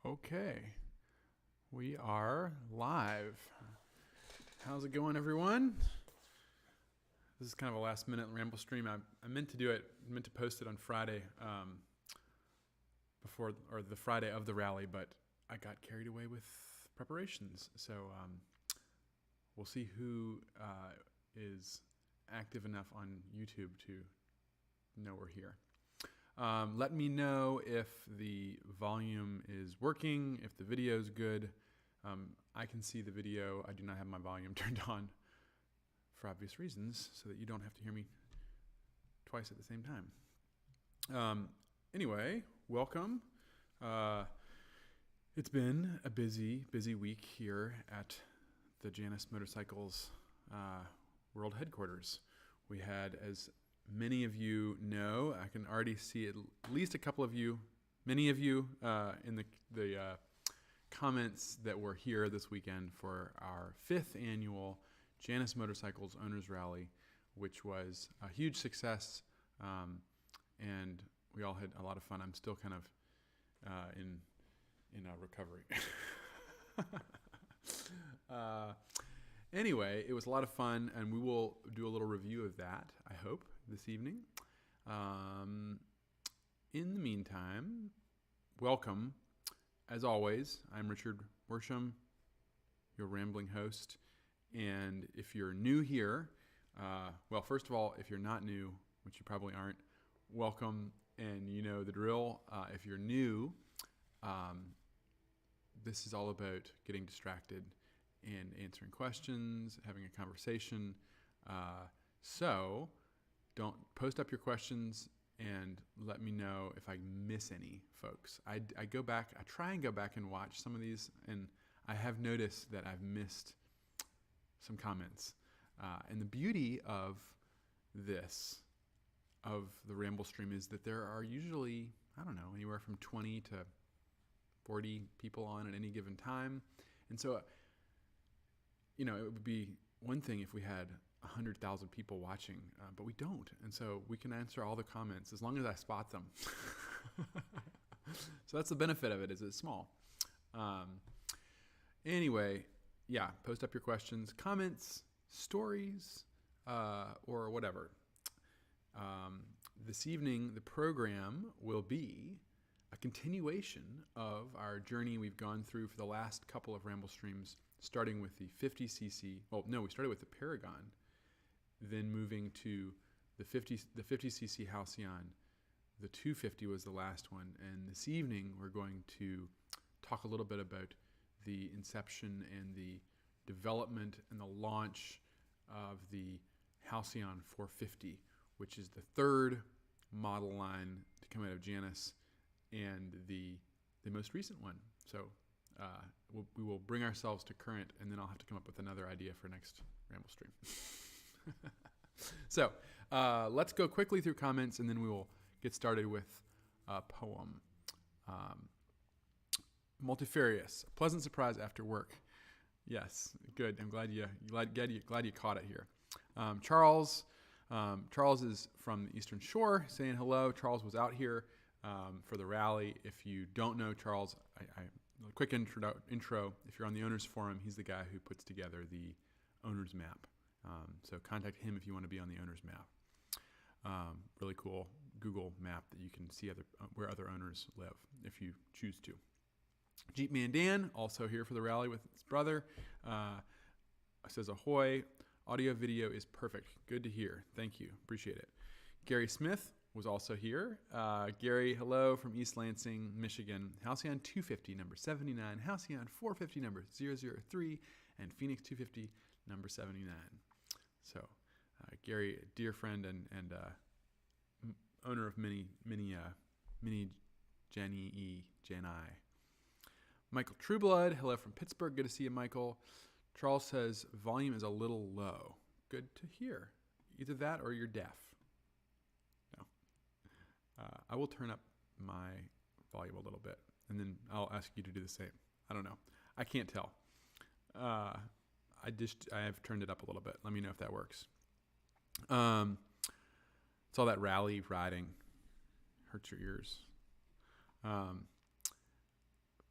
Okay, we are live. How's it going, everyone? This is kind of a last-minute Ramblestream. I meant to do it, meant to post it on Friday, before or the Friday of the rally, but I got carried away with preparations. So we'll see who is active enough on YouTube to know we're here. Let me know if the volume is working, if the video is good. I can see the video. I do not have my volume turned on for obvious reasons, so that you don't have to hear me twice at the same time. Anyway, welcome. It's been a busy week here at the Janus Motorcycles World Headquarters. We had, as many of you know, I can already see at least a couple of you, many of you in the comments that were here this weekend for our 5th annual Janus Motorcycles Owners Rally, which was a huge success, and we all had a lot of fun. I'm still kind of in a recovery. Anyway, it was a lot of fun, and we will do a little review of that, I hope, this evening. In the meantime, welcome. As always, I'm Richard Worsham, your rambling host. And if you're new here, well, first of all, if you're not new, which you probably aren't, welcome, and you know the drill. If you're new, this is all about getting distracted and answering questions, having a conversation. So don't post up your questions and let me know if I miss any, folks. I try and go back and watch some of these, and I have noticed that I've missed some comments. And the beauty of this, of the Ramblestream, is that there are usually, I don't know, anywhere from 20 to 40 people on at any given time. And so, it would be one thing if we had 100,000 people watching, but we don't. And so we can answer all the comments as long as I spot them. So that's the benefit of it, is it's small. Anyway, yeah, post up your questions, comments, stories, or whatever. This evening, the program will be a continuation of our journey we've gone through for the last couple of Ramblestreams, starting with the 50cc. Well, no, we started with the Paragon, then moving to the 50cc Halcyon. The 250 was the last one, and this evening we're going to talk a little bit about the inception and the development and the launch of the Halcyon 450, which is the third model line to come out of Janus and the most recent one. So we will bring ourselves to current, and then I'll have to come up with another idea for next Ramblestream. So let's go quickly through comments, and then we will get started with a poem. Multifarious, a pleasant surprise after work. Yes, good. I'm glad you caught it here. Charles is from the Eastern Shore, saying hello. Charles was out here for the rally. If you don't know Charles, a quick intro. If you're on the Owners Forum, he's the guy who puts together the Owners Map. So contact him if you want to be on the Owners Map. Really cool Google map that you can see where other owners live if you choose to. Jeep Man Dan, also here for the rally with his brother, says ahoy. Audio video is perfect. Good to hear. Thank you. Appreciate it. Gary Smith was also here. Gary, hello from East Lansing, Michigan. Halcyon 250, number 79. Halcyon 450, number 003. And Phoenix 250, number 79. So, Gary, a dear friend and owner of many Jani. Michael Trueblood, hello from Pittsburgh. Good to see you, Michael. Charles says, volume is a little low. Good to hear. Either that or you're deaf. No. I will turn up my volume a little bit, and then I'll ask you to do the same. I don't know. I can't tell. I have turned it up a little bit. Let me know if that works. It's all that rally riding. Hurts your ears.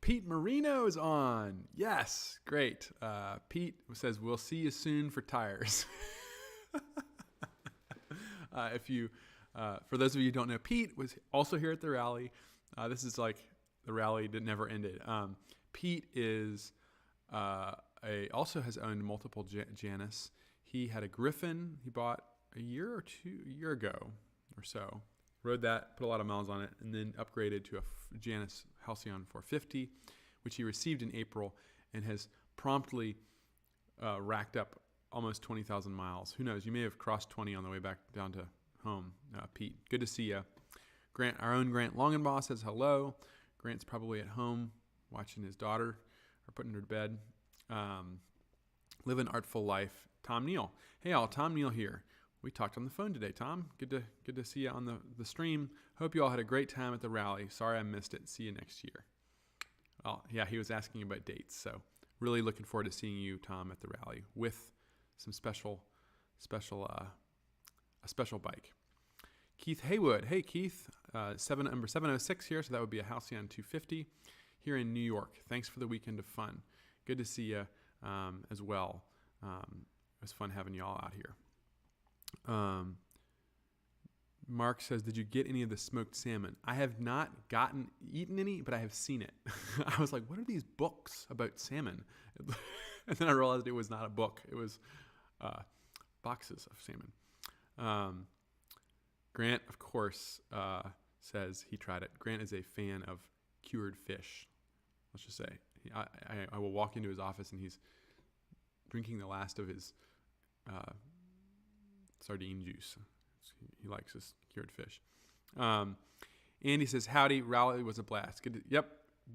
Pete Marino is on. Yes, great. Pete says, we'll see you soon for tires. For those of you who don't know, Pete was also here at the rally. This is like the rally that never ended. Pete is also has owned multiple Janus. He had a Griffin he bought a year ago or so. Rode that, put a lot of miles on it, and then upgraded to a Janus Halcyon 450, which he received in April and has promptly racked up almost 20,000 miles. Who knows? You may have crossed 20 on the way back down to home, Pete. Good to see you. Grant, our own Grant Longenbaugh says hello. Grant's probably at home watching his daughter or putting her to bed. Live an artful life. Tom Neal. Hey all, Tom Neal here. We talked on the phone today, Tom. Good to see you on the stream. Hope you all had a great time at the rally. Sorry I missed it. See you next year. Well, yeah, he was asking about dates, so really looking forward to seeing you, Tom, at the rally with some special bike. Keith Haywood. Hey, Keith. Number 706 here, so that would be a Halcyon 250 here in New York. Thanks for the weekend of fun. Good to see you as well. It was fun having you all out here. Mark says, did you get any of the smoked salmon? I have not eaten any, but I have seen it. I was like, what are these books about salmon? And then I realized it was not a book. It was boxes of salmon. Grant, of course, says he tried it. Grant is a fan of cured fish. Let's just say. I will walk into his office and he's drinking the last of his sardine juice. He likes his cured fish. Andy says, howdy, rally was a blast. Good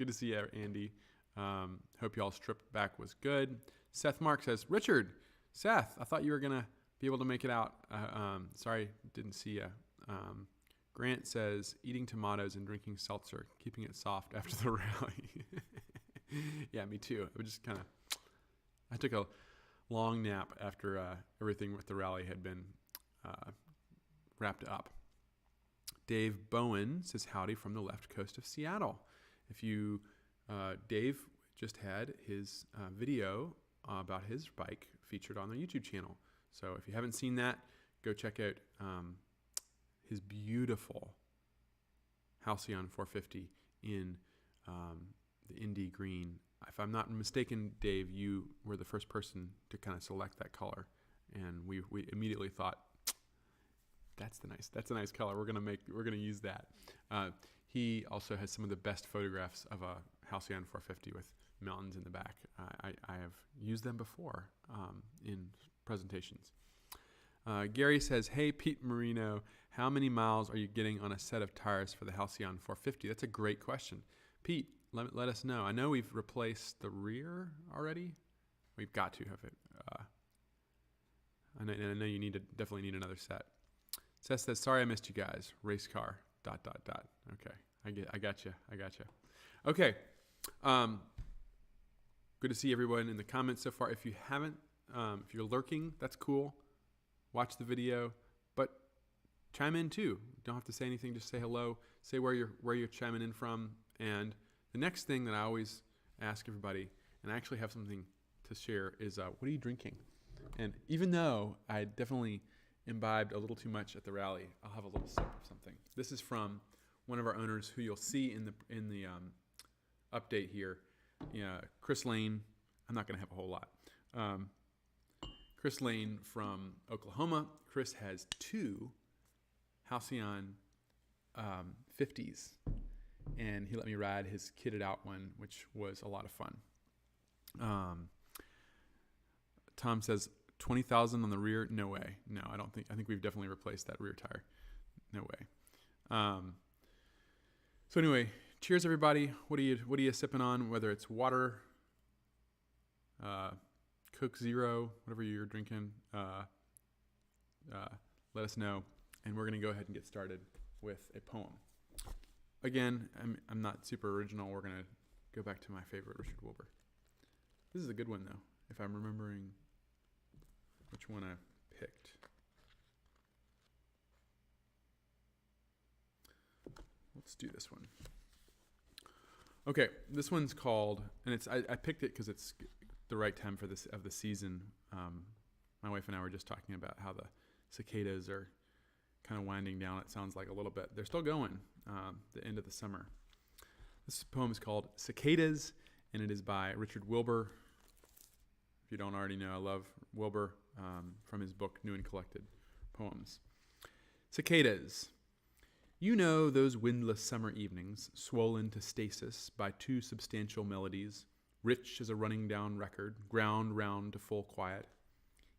to see you, Andy. Hope y'all's trip back was good. Seth Mark says, Richard, Seth, I thought you were going to be able to make it out. Sorry, didn't see you. Grant says, eating tomatoes and drinking seltzer, keeping it soft after the rally. Yeah, me too. I took a long nap after everything with the rally had been wrapped up. Dave Bowen says, howdy from the left coast of Seattle. Dave just had his video about his bike featured on the YouTube channel. So if you haven't seen that, go check out his beautiful Halcyon 450 in the Indy green. If I'm not mistaken, Dave, you were the first person to kind of select that color, and we immediately thought, that's a nice color. We're gonna use that. He also has some of the best photographs of a Halcyon 450 with mountains in the back. I have used them before in presentations. Gary says, hey, Pete Marino, how many miles are you getting on a set of tires for the Halcyon 450? That's a great question. Pete, let us know. I know we've replaced the rear already. We've got to have it. I know you definitely need another set. Seth says, sorry I missed you guys. Race car, ... Okay, I got you. Okay, good to see everyone in the comments so far. If you haven't, if you're lurking, that's cool. Watch the video, but chime in too. Don't have to say anything. Just say hello. Say where you're chiming in from. And the next thing that I always ask everybody, and I actually have something to share, is what are you drinking? And even though I definitely imbibed a little too much at the rally, I'll have a little sip of something. This is from one of our owners who you'll see in the update here. Chris Lane. I'm not going to have a whole lot. Chris Lane from Oklahoma. Chris has 2 Halcyon 50s, and he let me ride his kitted out one, which was a lot of fun. Tom says 20,000 on the rear. No way. No, I don't think. I think we've definitely replaced that rear tire. No way. So anyway, cheers everybody. What are you sipping on? Whether it's water, Coke Zero, whatever you're drinking, let us know, and we're going to go ahead and get started with a poem. Again, I'm not super original. We're going to go back to my favorite, Richard Wilbur. This is a good one, though, if I'm remembering which one I picked. Let's do this one. Okay, this one's called, and I picked it because it's the right time for this of the season. My wife and I were just talking about how the cicadas are kind of winding down. It sounds like a little bit. They're still going. The end of the summer. This poem is called "Cicadas," and it is by Richard Wilbur. If you don't already know, I love Wilbur from his book New and Collected Poems. Cicadas. You know those windless summer evenings, swollen to stasis by two substantial melodies, rich as a running down record, ground round to full quiet.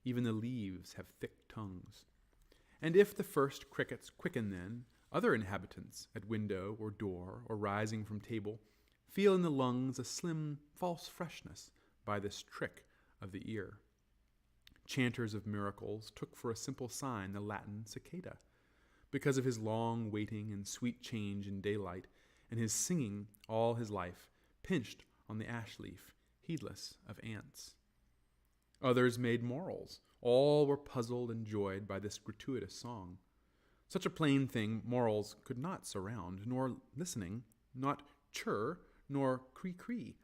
Even the leaves have thick tongues. And if the first crickets quicken then, other inhabitants at window or door or rising from table feel in the lungs a slim, false freshness by this trick of the ear. Chanters of miracles took for a simple sign the Latin cicada, because of his long waiting and sweet change in daylight, and his singing all his life, pinched on the ash leaf, heedless of ants. Others made morals. All were puzzled and joyed by this gratuitous song. Such a plain thing morals could not surround, nor listening, not chirr, nor cree-cree.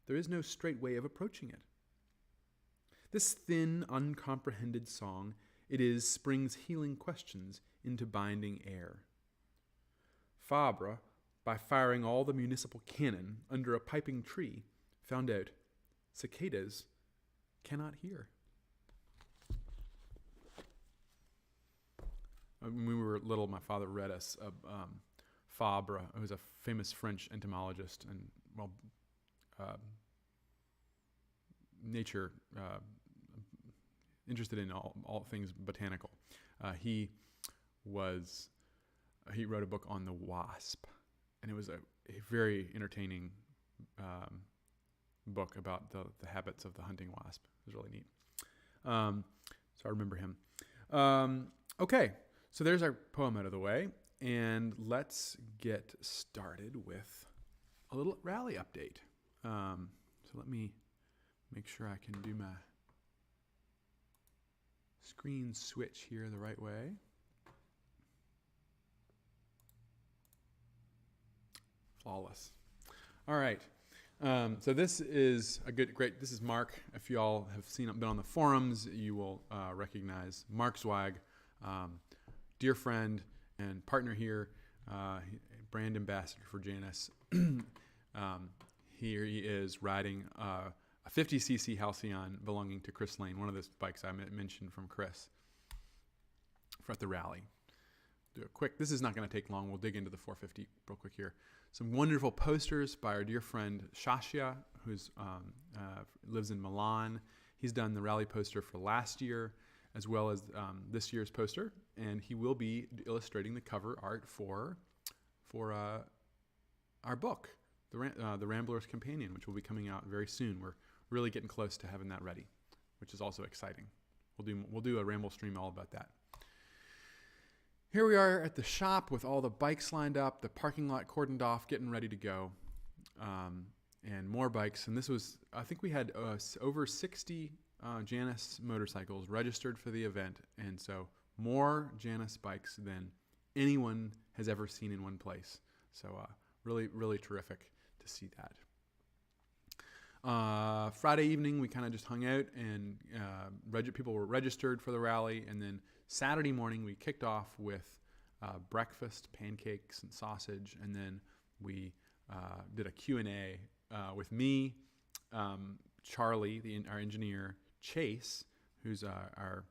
There is no straight way of approaching it. This thin, uncomprehended song, it is springs healing questions into binding air. Fabre, by firing all the municipal cannon under a piping tree, found out cicadas cannot hear. When we were little, my father read us Fabre, who was a famous French entomologist and, nature, interested in all things botanical. He wrote a book on the wasp, and it was a very entertaining book about the habits of the hunting wasp. It was really neat. So I remember him. Okay, so there's our poem out of the way, and let's get started with a little rally update. So let me make sure I can do my screen switch here the right way. Flawless. All right. So this is this is Mark. If you all have been on the forums, you will recognize Mark Zweig, dear friend and partner here, brand ambassador for Janus. Here he is riding a 50cc Halcyon belonging to Chris Lane, one of those bikes I mentioned from Chris at the rally. Do a quick, this is not going to take long. We'll dig into the 450 real quick here. Some wonderful posters by our dear friend Shashya, who lives in Milan. He's done the rally poster for last year, as well as this year's poster, and he will be illustrating the cover art for our book, the Rambler's Companion, which will be coming out very soon. We're really getting close to having that ready, which is also exciting. We'll do a Ramblestream all about that. Here we are at the shop with all the bikes lined up, the parking lot cordoned off, getting ready to go, and more bikes. And this was, I think we had over 60 Janus motorcycles registered for the event, and so more Janus bikes than anyone has ever seen in one place. So really, really terrific to see that. Friday evening, we kind of just hung out, and people were registered for the rally, and then Saturday morning, we kicked off with breakfast, pancakes, and sausage, and then we did a Q&A with me, Charlie, our engineer, Chase, who's our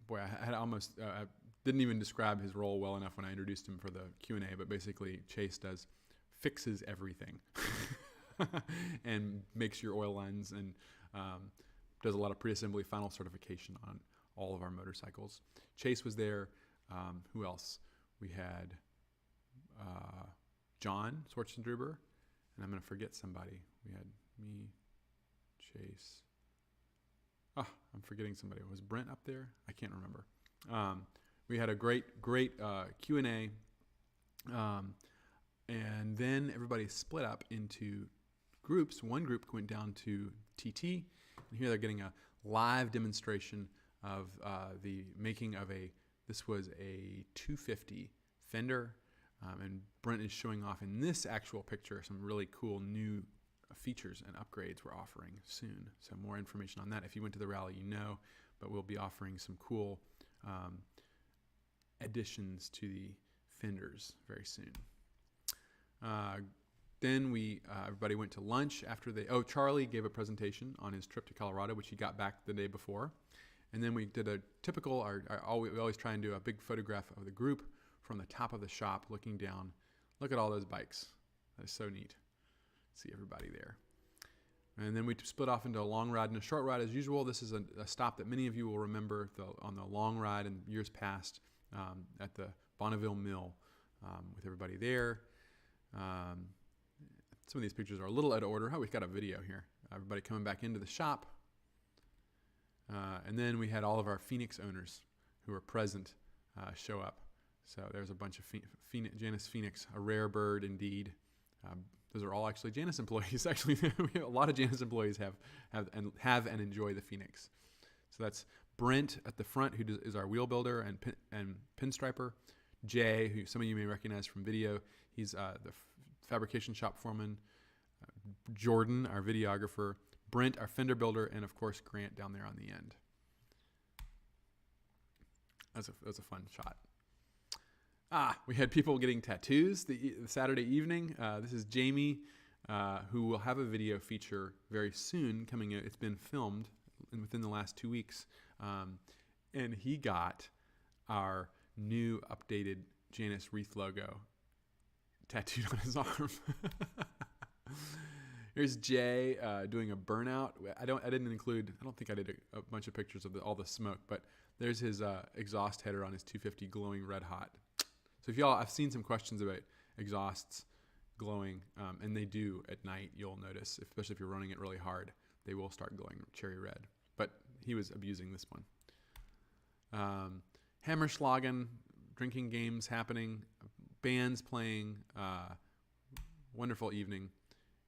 boy, I had almost I didn't even describe his role well enough when I introduced him for the Q&A, but basically Chase fixes everything and makes your oil lines and does a lot of pre-assembly final certification on all of our motorcycles. Chase was there. Who else? We had John Schwartzendruber, and I'm going to forget somebody. We had me, Chase. I'm forgetting somebody. Was Brent up there? I can't remember. We had a great Q&A, and then everybody split up into groups. One group went down to TT, and here they're getting a live demonstration of the making of this was a 250 Fender And Brent is showing off in this actual picture some really cool new features and upgrades we're offering soon. So more information on that. If you went to the rally, you know, but we'll be offering some cool additions to the fenders very soon. Then everybody went to lunch after Charlie gave a presentation on his trip to Colorado, which he got back the day before. And then we did a typical, we always try and do a big photograph of the group from the top of the shop looking down. Look at all those bikes. That is so neat. See everybody there. And then we split off into a long ride and a short ride as usual. This is a stop that many of you will remember on the long ride in years past at the Bonneville Mill with everybody there. Some of these pictures are a little out of order. We've got a video here. Everybody coming back into the shop. And then we had all of our Phoenix owners who were present show up. So there's a bunch of Janus Phoenix, a rare bird indeed. Those are all actually Janus employees. Actually, a lot of Janus employees have and enjoy the Phoenix. So that's Brent at the front, who is our wheel builder and pinstriper. Jay, who some of you may recognize from video, he's the fabrication shop foreman. Jordan, our videographer. Brent, our fender builder, and of course Grant down there on the end. That was a fun shot. We had people getting tattoos the Saturday evening. This is Jamie, who will have a video feature very soon coming out. It's been filmed within the last 2 weeks. And he got our new updated Janus wreath logo tattooed on his arm. Here's Jay doing a burnout. I don't think I did a bunch of pictures of all the smoke, but there's his exhaust header on his 250 glowing red hot. So I've seen some questions about exhausts glowing, and they do at night. You'll notice, especially if you're running it really hard, they will start glowing cherry red. But he was abusing this one. Hammerschlagen, drinking games happening, bands playing, wonderful evening.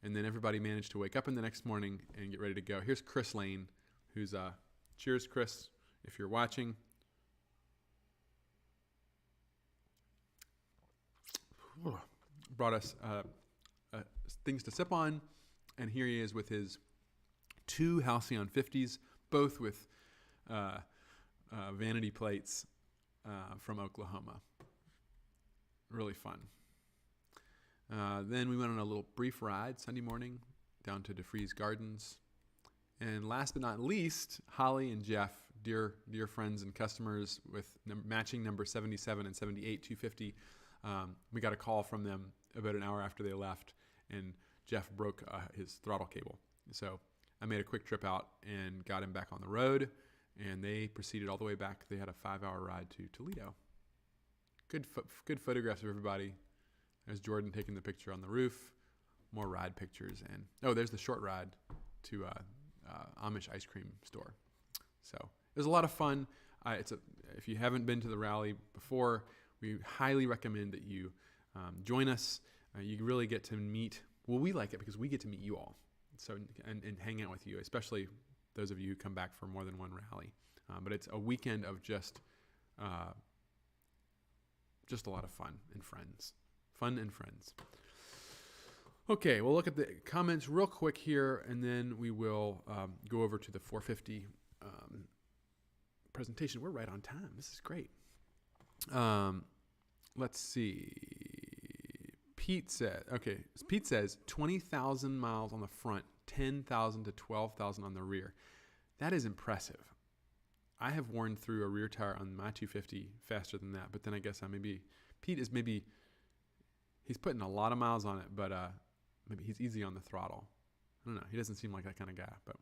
And then everybody managed to wake up in the next morning and get ready to go. Here's Chris Lane, who's, cheers, Chris, if you're watching. Brought us things to sip on, and here he is with his 2 Halcyon 50s, both with vanity plates from Oklahoma. Really fun. Then we went on a little brief ride Sunday morning down to DeFreeze Gardens. And last but not least, Holly and Jeff, dear friends and customers with matching number 77 and 78 250. We got a call from them about an hour after they left, and Jeff broke his throttle cable. So I made a quick trip out and got him back on the road, and they proceeded all the way back. They had a 5-hour ride to Toledo. Good photographs of everybody. There's Jordan taking the picture on the roof. More ride pictures. And there's the short ride to Amish ice cream store. So it was a lot of fun. If you haven't been to the rally before, we highly recommend that you join us. You really get to meet. Well, we like it because we get to meet you all. So and hang out with you, especially those of you who come back for more than one rally. But it's a weekend of just a lot of fun and friends. Fun and friends. Okay, we'll look at the comments real quick here, and then we will go over to the 450 presentation. We're right on time. This is great. Let's see. Pete says 20,000 miles on the front, 10,000 to 12,000 on the rear. That is impressive. I have worn through a rear tire on my 250 faster than that, but then I guess Pete is he's putting a lot of miles on it, but maybe he's easy on the throttle. I don't know. He doesn't seem like that kind of guy, but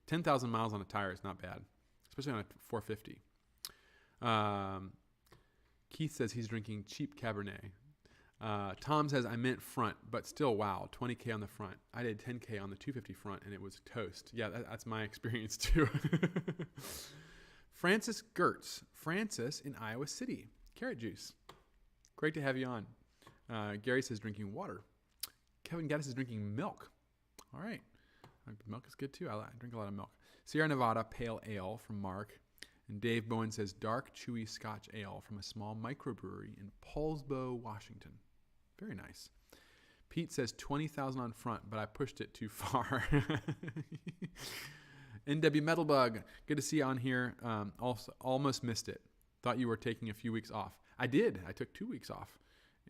10,000 miles on a tire is not bad, especially on a 450. Keith says he's drinking cheap Cabernet. Tom says, I meant front, but still, wow, 20K on the front. I did 10K on the 250 front, and it was toast. Yeah, that's my experience, too. Francis Gertz. Francis in Iowa City. Carrot juice. Great to have you on. Gary says drinking water. Kevin Gaddis is drinking milk. All right. Milk is good, too. I drink a lot of milk. Sierra Nevada Pale Ale from Mark. And Dave Bowen says, dark, chewy Scotch ale from a small microbrewery in Paulsbo, Washington. Very nice. Pete says 20,000 on front, but I pushed it too far. NW Metalbug, good to see you on here. Also, almost missed it. Thought you were taking a few weeks off. I did. I took 2 weeks off.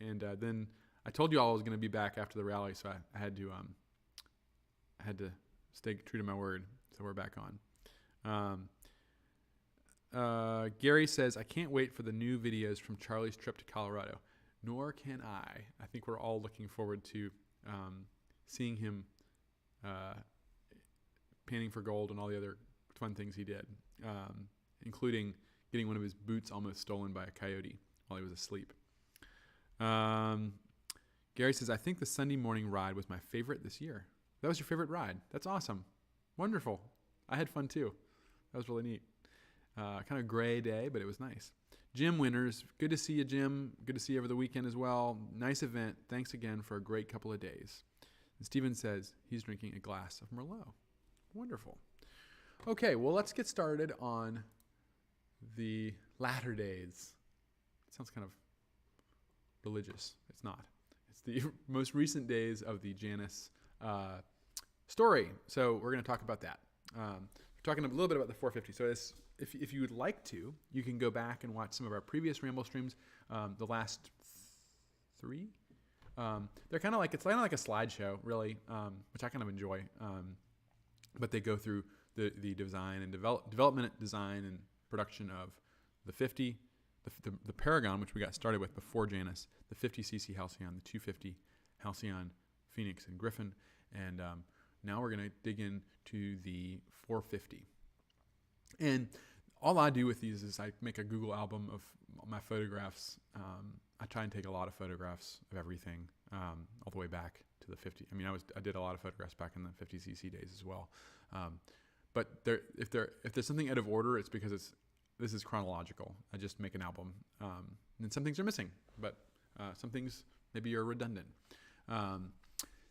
And then I told you all I was going to be back after the rally, so I had to stay true to my word. So we're back on. Gary says, I can't wait for the new videos from Charlie's trip to Colorado. Nor can I. I think we're all looking forward to seeing him panning for gold and all the other fun things he did, including getting one of his boots almost stolen by a coyote while he was asleep. Gary says, I think the Sunday morning ride was my favorite this year. That was your favorite ride. That's awesome. Wonderful. I had fun too. That was really neat. Kind of gray day, but it was nice. Jim Winters, good to see you, Jim. Good to see you over the weekend as well. Nice event. Thanks again for a great couple of days. And Steven says he's drinking a glass of Merlot. Wonderful. Okay, well, let's get started on the latter days. It sounds kind of religious. It's not. It's the most recent days of the Janus story. So we're going to talk about that. We're talking a little bit about the 450. So if you would like to, you can go back and watch some of our previous Ramble streams, the last 3. They're kind of like, it's kind of like a slideshow, really, which I kind of enjoy. But they go through the design and development, design, and production of the 50, the Paragon, which we got started with before Janus, the 50cc Halcyon, the 250 Halcyon, Phoenix, and Griffin, and now we're going to dig into the 450. And all I do with these is I make a Google album of my photographs. I try and take a lot of photographs of everything, all the way back to the 50. I mean, I did a lot of photographs back in the 50cc days as well. But if there's something out of order, it's because this is chronological. I just make an album, and some things are missing, but some things maybe are redundant.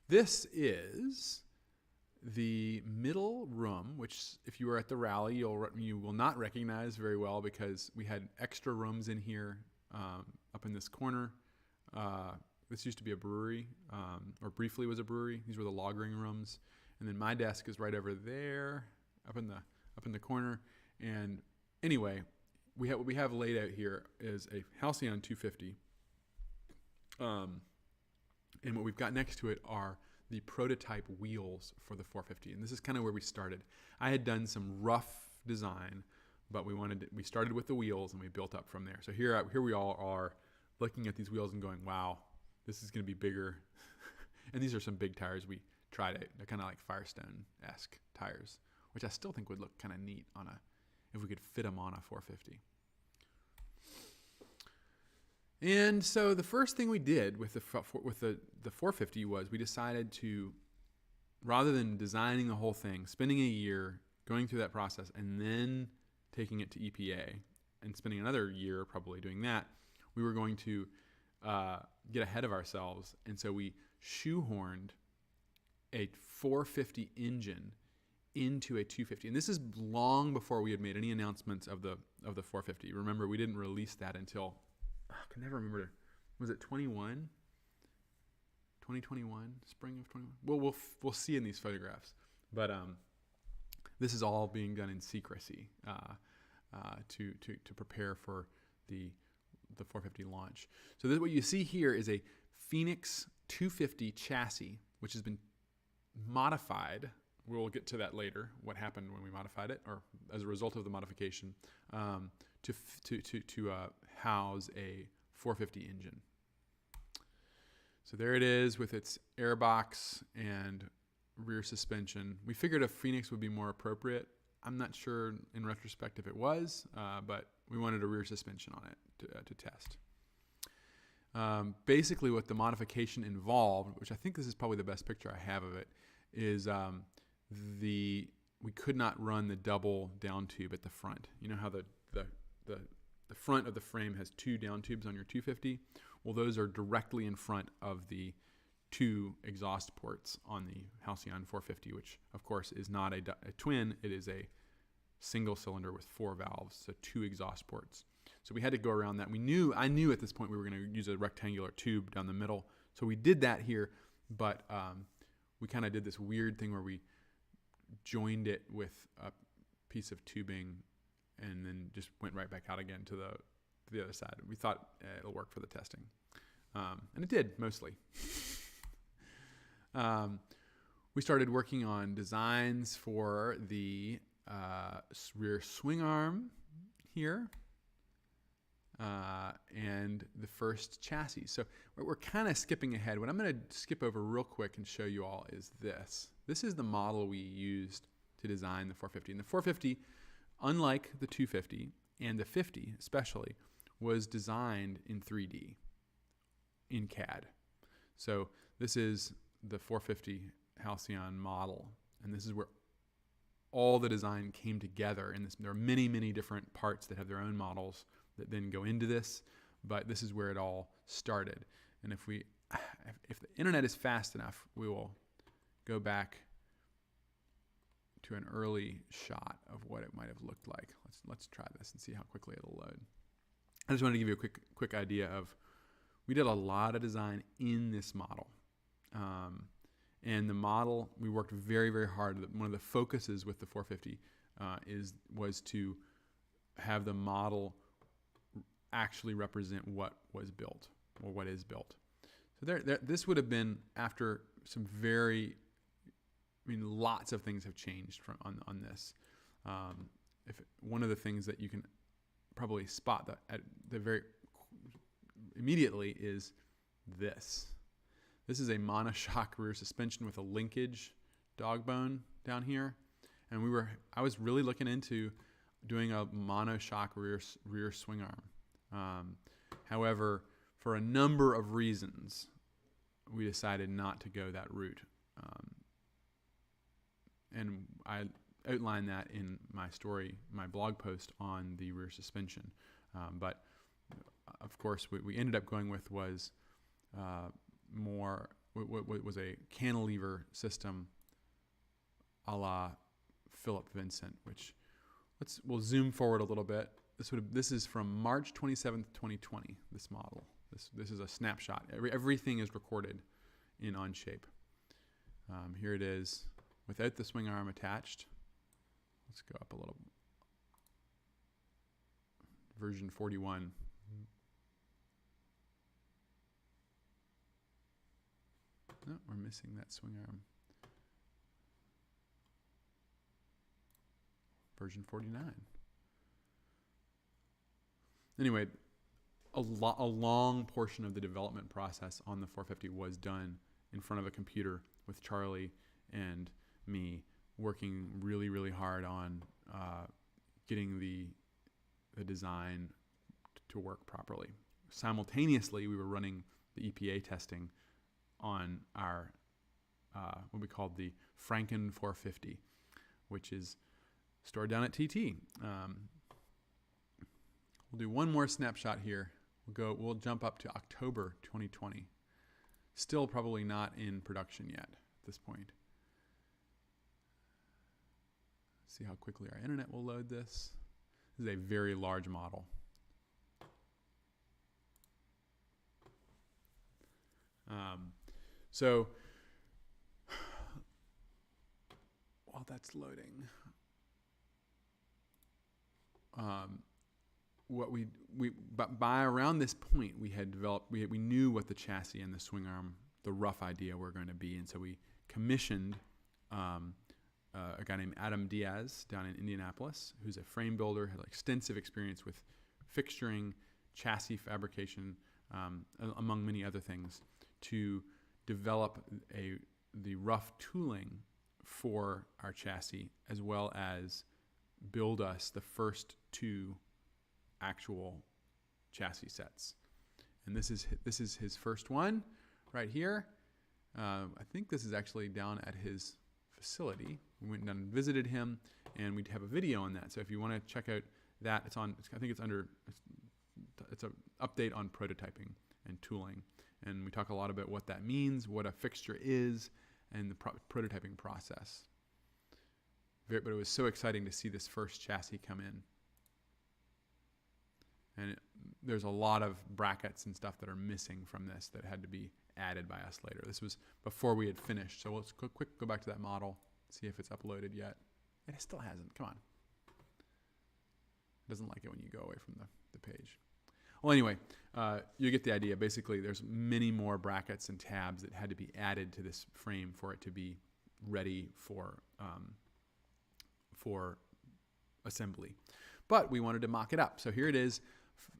This is the middle room, which if you were at the rally, you will not recognize very well because we had extra rooms in here up in this corner. This used to be a brewery, or briefly was a brewery. These were the lagering rooms, and then my desk is right over there, up in the corner. And anyway, what we have laid out here is a Halcyon 250, and what we've got next to it are the prototype wheels for the 450, and this is kind of where we started. I had done some rough design, but we started with the wheels and we built up from there. So here we all are looking at these wheels and going, wow, this is going to be bigger. And these are some big tires we tried it. They're kind of like Firestone-esque tires, which I still think would look kind of neat if we could fit them on a 450. And so the first thing we did with the 450 was we decided to, rather than designing the whole thing, spending a year going through that process and then taking it to EPA and spending another year probably doing that, we were going to get ahead of ourselves. And so we shoehorned a 450 engine into a 250. And this is long before we had made any announcements of the 450. Remember, we didn't release that until, I can never remember, was it 2021, spring of 21? Well, we'll see in these photographs. But this is all being done in secrecy to prepare for the 450 launch. So what you see here is a Phoenix 250 chassis, which has been modified. We'll get to that later, what happened when we modified it, or as a result of the modification, to house a 450 engine. So there it is with its airbox and rear suspension. We figured a Phoenix would be more appropriate. I'm not sure in retrospect if it was, but we wanted a rear suspension on it to test. Basically what the modification involved, which I think this is probably the best picture I have of it, is we could not run the double down tube at the front. You know how the front of the frame has 2 down tubes on your 250? Well, those are directly in front of the 2 exhaust ports on the Halcyon 450, which of course is not a twin. It is a single cylinder with 4 valves, so 2 exhaust ports. So we had to go around that. I knew at this point we were going to use a rectangular tube down the middle. So we did that here, but we kind of did this weird thing where we joined it with a piece of tubing and then just went right back out again to the other side. We thought it'll work for the testing. And it did, mostly. We started working on designs for the rear swing arm here and the first chassis. So we're kind of skipping ahead. What I'm going to skip over real quick and show you all is this. This is the model we used to design the 450. And the 450, unlike the 250 and the 50 especially, was designed in 3D in CAD. So this is the 450 Halcyon model, and this is where all the design came together. And there are many, many different parts that have their own models that then go into this, but this is where it all started. And if the internet is fast enough, we will go back to an early shot of what it might have looked like. Let's try this and see how quickly it'll load. I just wanted to give you a quick idea of, we did a lot of design in this model. And the model, we worked very, very hard. One of the focuses with the 450 was to have the model actually represent what was built or what is built. So this would have been after some lots of things have changed on this. One of the things that you can probably spot at the very immediately is this. This is a monoshock rear suspension with a linkage dog bone down here, and I was really looking into doing a monoshock rear swing arm. However, for a number of reasons, we decided not to go that route, and I outlined that in my story, my blog post on the rear suspension. But of course, what we ended up going with was was a cantilever system a la Philip Vincent, which we'll zoom forward a little bit. This is from March 27th, 2020, this model. This is a snapshot. Everything is recorded in Onshape. Here it is without the swing arm attached. Let's go up a little. Version 41. No, we're missing that swing arm. Version 49. Anyway, a long portion of the development process on the 450 was done in front of a computer with Charlie and me working really, really hard on getting the design to work properly. Simultaneously, we were running the EPA testing on our what we called the Franken 450, which is stored down at TT. We'll do one more snapshot here. We'll jump up to October 2020. Still probably not in production yet at this point. See how quickly our internet will load this. This is a very large model. So while that's loading, but by around this point we had developed, we knew what the chassis and the swing arm, the rough idea were going to be, and so we commissioned a guy named Adam Diaz down in Indianapolis, who's a frame builder, had extensive experience with fixturing, chassis fabrication, among many other things, to develop the rough tooling for our chassis, as well as build us the first 2 actual chassis sets. And this is his first one right here. I think this is actually down at his facility. We went down and visited him, and we'd have a video on that. So if you want to check out that, I think it's an update on prototyping and tooling. And we talk a lot about what that means, what a fixture is, and the prototyping process. but it was so exciting to see this first chassis come in. And there's a lot of brackets and stuff that are missing from this that had to be added by us later. This was before we had finished. So let's quick go back to that model, see if it's uploaded yet. It still hasn't. Come on. It doesn't like it when you go away from the page. Well, anyway, you get the idea. Basically, there's many more brackets and tabs that had to be added to this frame for it to be ready for assembly. But we wanted to mock it up. So here it is,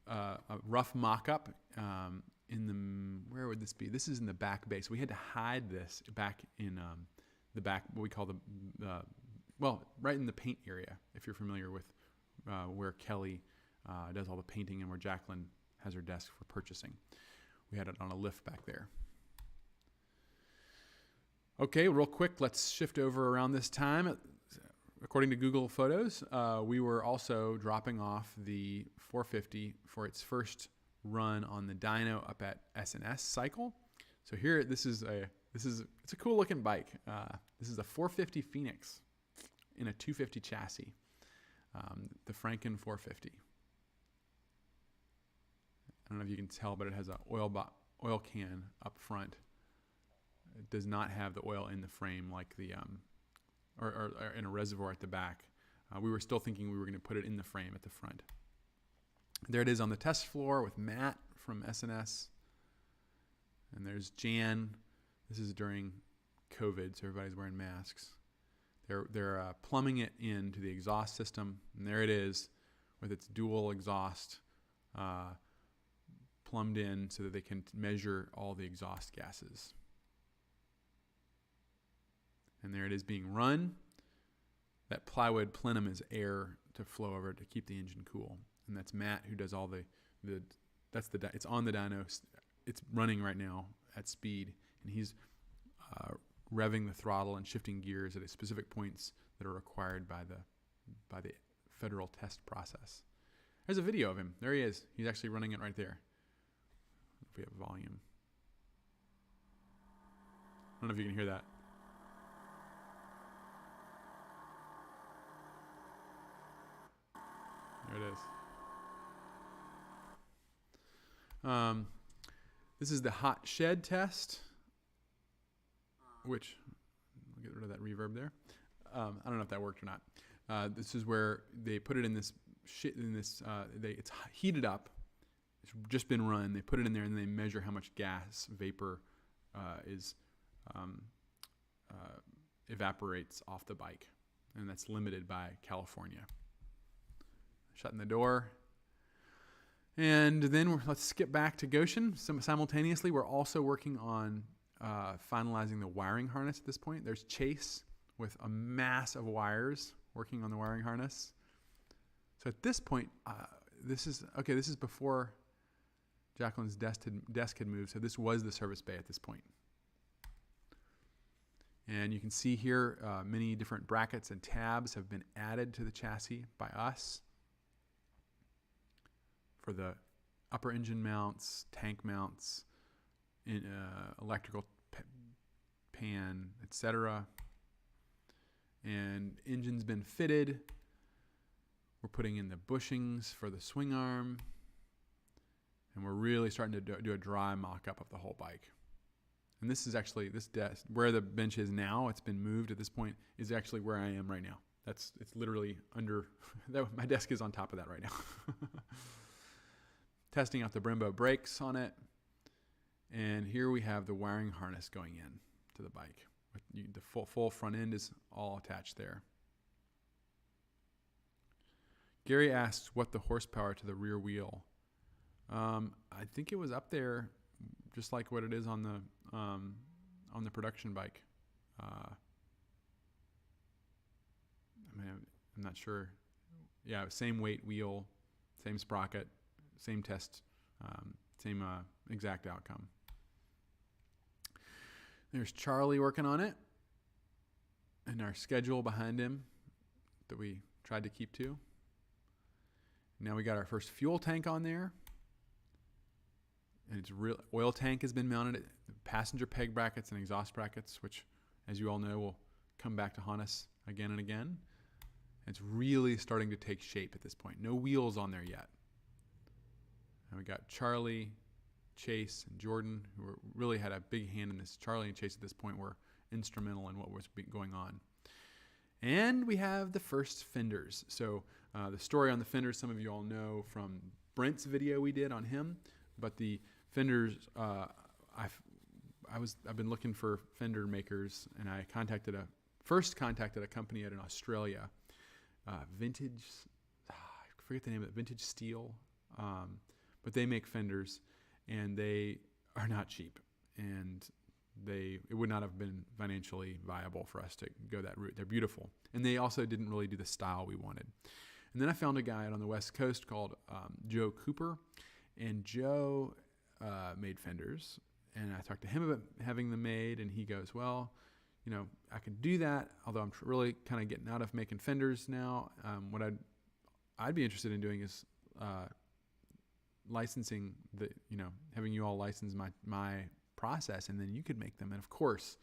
a rough mock-up in the, where would this be? This is in the back base. We had to hide this back in the back, what we call well, right in the paint area, if you're familiar with where Kelly does all the painting and where Jacqueline has her desk for purchasing. We had it on a lift back there. Okay, real quick, let's shift over around this time. According to Google Photos, we were also dropping off the 450 for its first run on the dyno up at S&S Cycle. So here, it's a cool looking bike. This is a 450 Phoenix in a 250 chassis, the Franken 450. I don't know if you can tell, but it has an oil can up front. It does not have the oil in the frame like the or in a reservoir at the back. We were still thinking we were going to put it in the frame at the front. There it is on the test floor with Matt from S&S. And there's Jan. This is during COVID, so everybody's wearing masks. They're plumbing it into the exhaust system, and there it is with its dual exhaust plumbed in so that they can measure all the exhaust gases. And there it is being run. That plywood plenum is air to flow over to keep the engine cool. And that's Matt who does all it's on the dyno. It's running right now at speed, and he's revving the throttle and shifting gears at specific points that are required by the federal test process. There's a video of him. There he is. He's actually running it right there. If we have volume. I don't know if you can hear that. There it is. This is the hot shed test, which, I'll get rid of that reverb there. I don't know if that worked or not. This is where they put it in this it's heated up. It's just been run. They put it in there and they measure how much gas vapor evaporates off the bike. And that's limited by California. Shutting the door. And then let's skip back to Goshen. Simultaneously, we're also working on finalizing the wiring harness at this point. There's Chase with a mass of wires working on the wiring harness. So at this point, this is before Jacqueline's desk had moved, so this was the service bay at this point. And you can see here many different brackets and tabs have been added to the chassis by us for the upper engine mounts, tank mounts, electrical pan, etc. And engine's been fitted. We're putting in the bushings for the swing arm. And we're really starting to do a dry mock-up of the whole bike. And this is actually, this desk, where the bench is now, it's been moved at this point, is actually where I am right now. It's literally under, my desk is on top of that right now. Testing out the Brembo brakes on it. And here we have the wiring harness going in to the bike. The full front end is all attached there. Gary asks what the horsepower to the rear wheel. I think it was up there, just like what it is on the production bike. I'm not sure. Yeah, same weight wheel, same sprocket, same test, same exact outcome. There's Charlie working on it, and our schedule behind him that we tried to keep to. Now we got our first fuel tank on there. And its real oil tank has been mounted at passenger peg brackets and exhaust brackets, which, as you all know, will come back to haunt us again and again. it's really starting to take shape at this point. No wheels on there yet. And we got Charlie, Chase, and Jordan, who really had a big hand in this. Charlie and Chase at this point were instrumental in what was going on. And we have the first fenders. So the story on the fenders, some of you all know from Brent's video we did on him. But the fenders, I've been looking for fender makers, and I first contacted a company out in Australia, Vintage. I forget the name of it. Vintage Steel, but they make fenders, and they are not cheap, and it would not have been financially viable for us to go that route. They're beautiful, and they also didn't really do the style we wanted. And then I found a guy out on the West Coast called Joe Cooper, and Joe made fenders, and I talked to him about having them made, and he goes, well, you know, I can do that, although I'm really kind of getting out of making fenders now. What I'd be interested in doing is licensing having you all license my process, and then you could make them. And of course,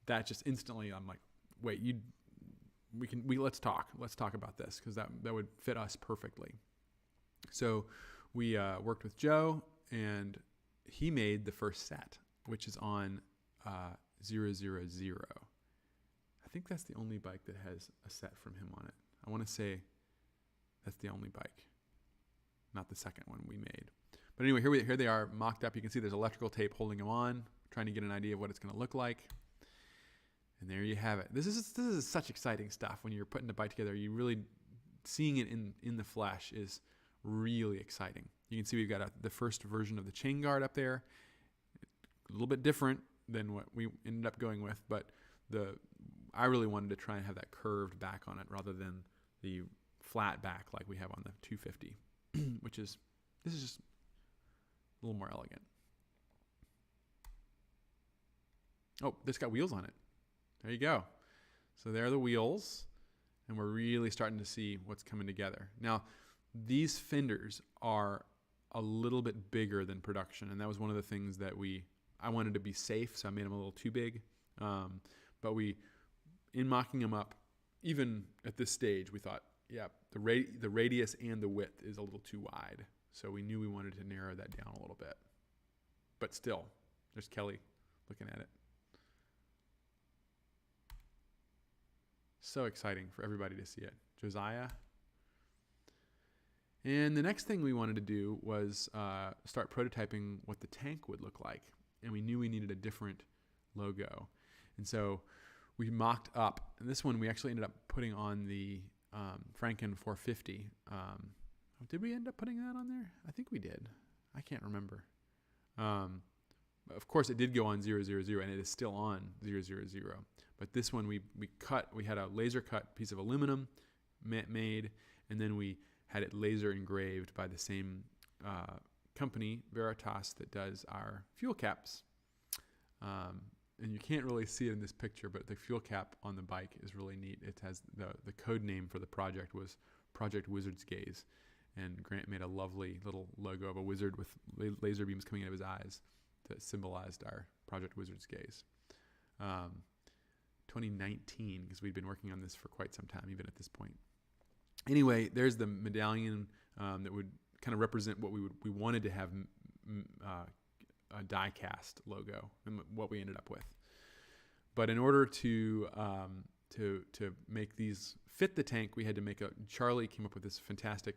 that just instantly, I'm like, wait, let's talk about this, because that would fit us perfectly. So we worked with Joe, and he made the first set, which is on 000. I think that's the only bike that has a set from him on it. I want to say that's the only bike, not the second one we made. But anyway, here they are mocked up. You can see there's electrical tape holding them on, trying to get an idea of what it's going to look like. And there you have it. This is such exciting stuff when you're putting the bike together. You really seeing it in the flesh is really exciting. You can see we've got the first version of the chain guard up there. A little bit different than what we ended up going with, but I really wanted to try and have that curved back on it rather than the flat back like we have on the 250, this is just a little more elegant. Oh, this got wheels on it. There you go. So there are the wheels, and we're really starting to see what's coming together. Now, these fenders are a little bit bigger than production, and that was one of the things that I wanted to be safe, so I made them a little too big. But in mocking them up, even at this stage, we thought, yeah, the radius and the width is a little too wide. So we knew we wanted to narrow that down a little bit. But still, there's Kelly looking at it. So exciting for everybody to see it. Josiah. And the next thing we wanted to do was start prototyping what the tank would look like. And we knew we needed a different logo. And so we mocked up, and this one we actually ended up putting on the Franken 450. Did we end up putting that on there? I think we did. I can't remember. Of course, it did go on 000, and it is still on 000. But this one we had a laser cut piece of aluminum made, and then we had it laser engraved by the same company, Veritas, that does our fuel caps. And you can't really see it in this picture, but the fuel cap on the bike is really neat. It has the code name for the project was Project Wizard's Gaze. And Grant made a lovely little logo of a wizard with laser beams coming out of his eyes that symbolized our Project Wizard's Gaze. 2019, because we'd been working on this for quite some time, even at this point. Anyway, there's the medallion that would kind of represent what we wanted to have a die-cast logo, and what we ended up with. But in order to make these fit the tank, we had to Charlie came up with this fantastic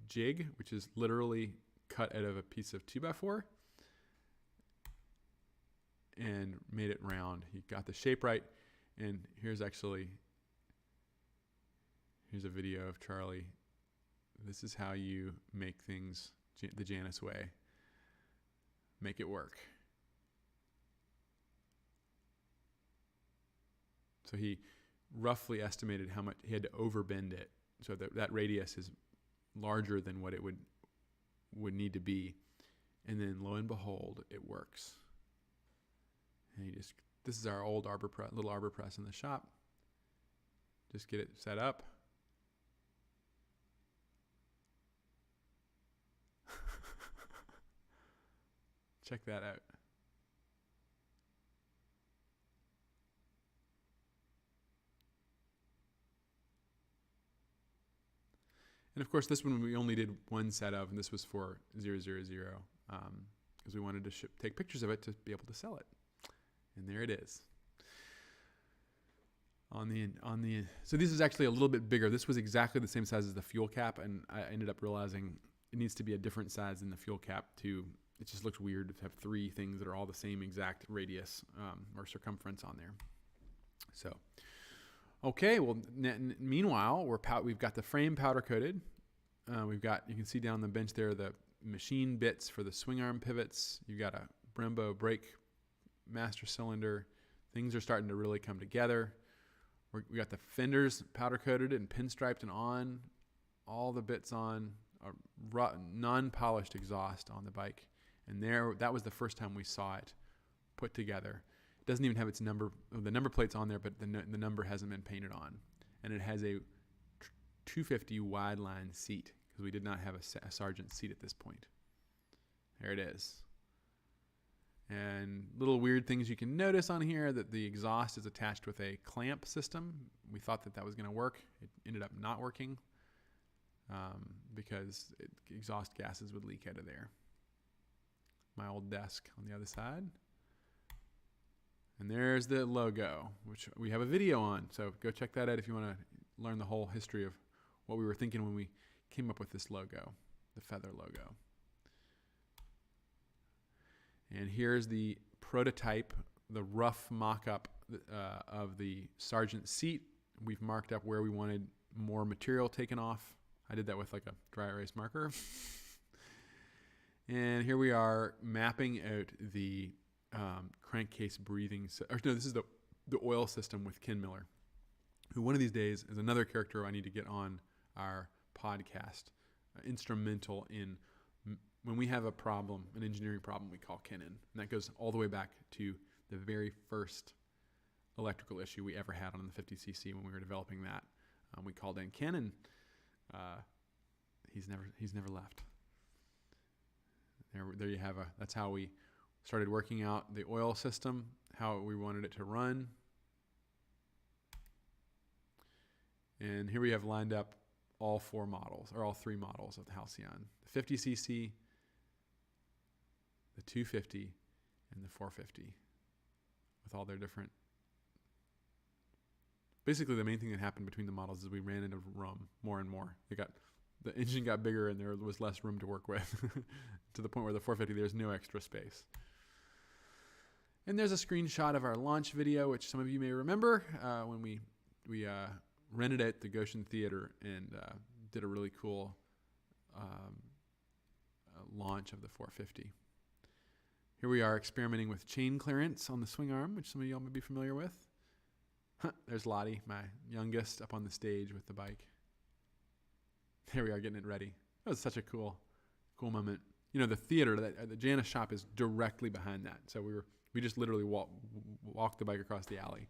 jig, which is literally cut out of a piece of 2x4 and made it round. He got the shape right, and here's a video of Charlie. This is how you make things the Janus way. Make it work. So he roughly estimated how much he had to overbend it, so that radius is larger than what it would need to be, and then lo and behold, it works. And this is our old little arbor press in the shop. Just get it set up. Check that out. And of course, this one we only did one set of, and this was for 000, because we wanted to take pictures of it to be able to sell it. And there it is. So this is actually a little bit bigger. This was exactly the same size as the fuel cap, and I ended up realizing it needs to be a different size than the fuel cap to. It just looks weird to have three things that are all the same exact radius or circumference on there. So, okay. Well, meanwhile, we've got the frame powder coated. You can see down the bench there the machine bits for the swing arm pivots. You've got a Brembo brake master cylinder. Things are starting to really come together. We got the fenders powder coated and pinstriped and on. All the bits on. A non-polished exhaust on the bike. And that was the first time we saw it put together. It doesn't even have its number. The number plate's on there, but the number hasn't been painted on. And it has a 250 wide line seat because we did not have a Sargent seat at this point. There it is. And little weird things you can notice on here that the exhaust is attached with a clamp system. We thought that was going to work. It ended up not working because exhaust gases would leak out of there. My old desk on the other side. And there's the logo, which we have a video on. So go check that out if you want to learn the whole history of what we were thinking when we came up with this logo, the feather logo. And here's the prototype, the rough mock-up of the Sargent seat. We've marked up where we wanted more material taken off. I did that with like a dry erase marker. And here we are mapping out the crankcase breathing. This is the oil system with Ken Miller, who one of these days is another character I need to get on our podcast. Instrumental in when we have a problem, an engineering problem, we call Ken in. And that goes all the way back to the very first electrical issue we ever had on the 50cc when we were developing that. We called in Ken, and he's never left. There you have that's how we started working out the oil system, how we wanted it to run. And here we have lined up all three models of the Halcyon. The 50cc, the 250, and the 450 with all their different. Basically, the main thing that happened between the models is we ran into room more and more. The engine got bigger and there was less room to work with to the point where the 450, there's no extra space. And there's a screenshot of our launch video, which some of you may remember when we rented out the Goshen Theater and did a really cool launch of the 450. Here we are experimenting with chain clearance on the swing arm, which some of y'all may be familiar with. There's Lottie, my youngest, up on the stage with the bike. Here we are getting it ready. That was such a cool moment. You know, the theater, the Janus shop is directly behind that. So we just literally walked the bike across the alley.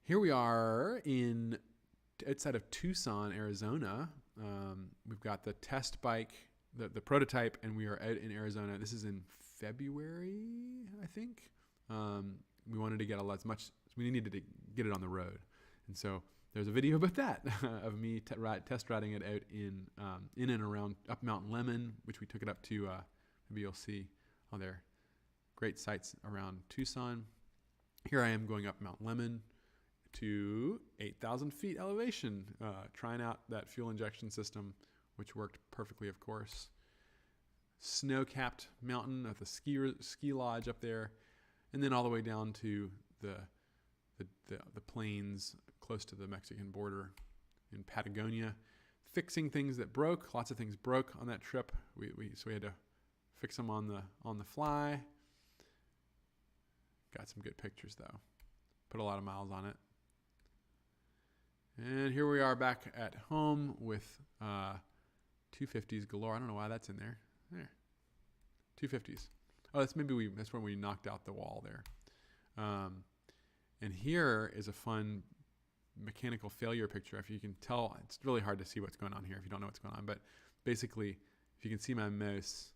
Here we are outside of Tucson, Arizona. We've got the test bike, the prototype, and we are out in Arizona. This is in February, I think. We wanted to get as much. We needed to get it on the road, and so there's a video about that of me test riding it out in and around up Mount Lemmon, which we took it up to. Maybe you'll see on there. Great sights around Tucson. Here I am going up Mount Lemmon to 8,000 feet elevation, trying out that fuel injection system, which worked perfectly, of course. Snow-capped mountain at the ski lodge up there, and then all the way down to the plains close to the Mexican border in Patagonia, fixing things that broke. Lots of things broke on that trip. So we had to fix them on the fly. Got some good pictures though. Put a lot of miles on it. And here we are back at home with 250s galore. I don't know why that's in there. There, 250s. Oh, that's when we knocked out the wall there. And here is a fun mechanical failure picture. If you can tell, it's really hard to see what's going on here if you don't know what's going on. But basically, if you can see my mouse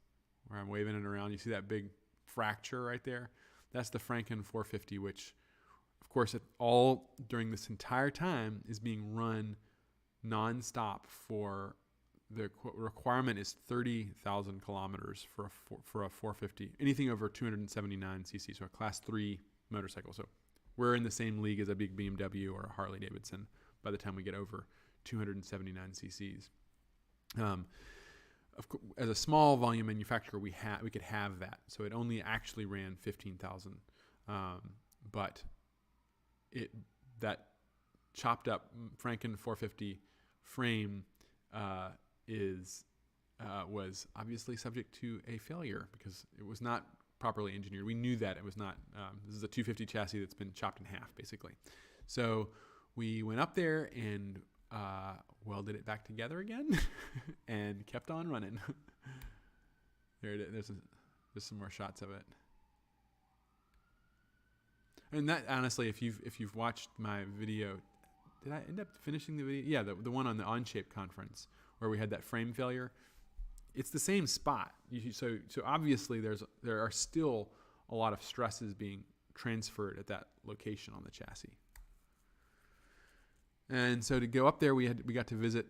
where I'm waving it around, you see that big fracture right there? That's the Franken 450, which, of course, all during this entire time is being run nonstop for the requirement is 30,000 kilometers for a 450. Anything over 279 cc, so a class 3 motorcycle. So we're in the same league as a big BMW or a Harley Davidson by the time we get over 279 cc's. As a small volume manufacturer, we could have that. So it only actually ran 15,000, but that chopped up Franken 450 frame was obviously subject to a failure because it was not properly engineered. We knew that it was not. This is a 250 chassis that's been chopped in half, basically. So we went up there and welded it back together again and kept on running. There it is. There's some more shots of it. And that, honestly, if you've watched my video, did I end up finishing the video? Yeah, the one on the Onshape conference where we had that frame failure. It's the same spot. So obviously there are still a lot of stresses being transferred at that location on the chassis. And so to go up there, we got to visit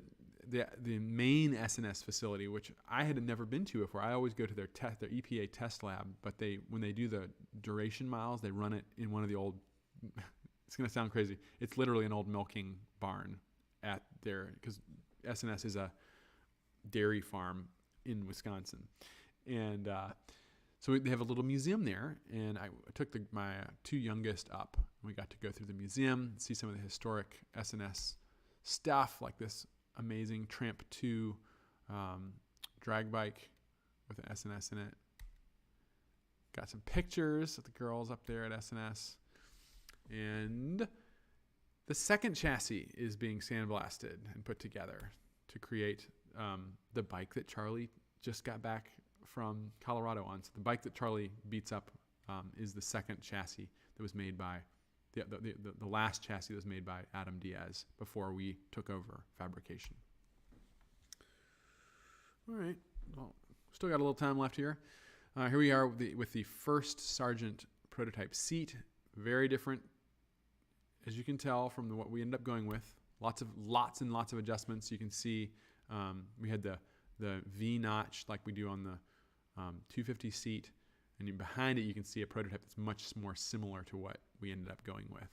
the main S&S facility, which I had never been to before. I always go to their EPA test lab, but when they do the duration miles, they run it in one of the old. It's going to sound crazy. It's literally an old milking barn at their, because S&S is a dairy farm in Wisconsin, and so they have a little museum there. And I took my two youngest up. We got to go through the museum, see some of the historic S&S stuff, like this amazing Tramp 2 drag bike with an S&S in it. Got some pictures of the girls up there at S&S. And the second chassis is being sandblasted and put together to create the bike that Charlie just got back from Colorado on. So the bike that Charlie beats up is the second chassis that was made by the last chassis that was made by Adam Diaz before we took over fabrication. All right, well, still got a little time left here. Here we are with the first Sargent prototype seat. Very different, as you can tell from what we ended up going with. Lots and lots of adjustments. You can see we had the V notch like we do on the 250 seat. And behind it, you can see a prototype that's much more similar to what we ended up going with.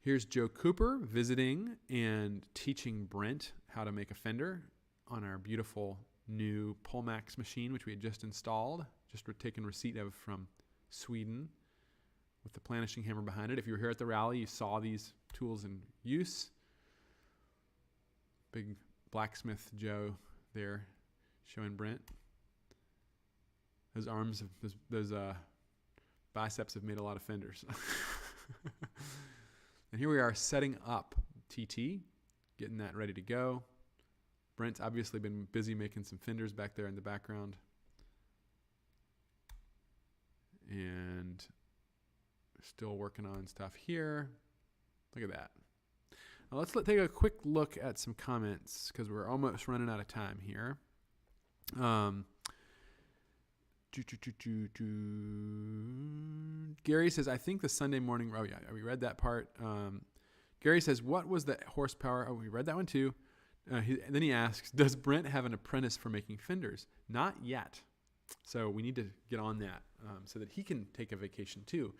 Here's Joe Cooper visiting and teaching Brent how to make a fender on our beautiful new Polmax machine, which we had just installed, just taken receipt of from Sweden with the planishing hammer behind it. If you were here at the rally, you saw these tools in use. Big blacksmith Joe there showing Brent. Those arms, those biceps have made a lot of fenders. And here we are setting up TT, getting that ready to go. Brent's obviously been busy making some fenders back there in the background. And still working on stuff here. Look at that. Now let's take a quick look at some comments because we're almost running out of time here. Gary says, I think the Sunday morning. Oh, yeah, we read that part. Gary says, what was the horsepower? Oh, we read that one too. Then he asks, does Brent have an apprentice for making fenders? Not yet. So we need to get on that so that he can take a vacation too.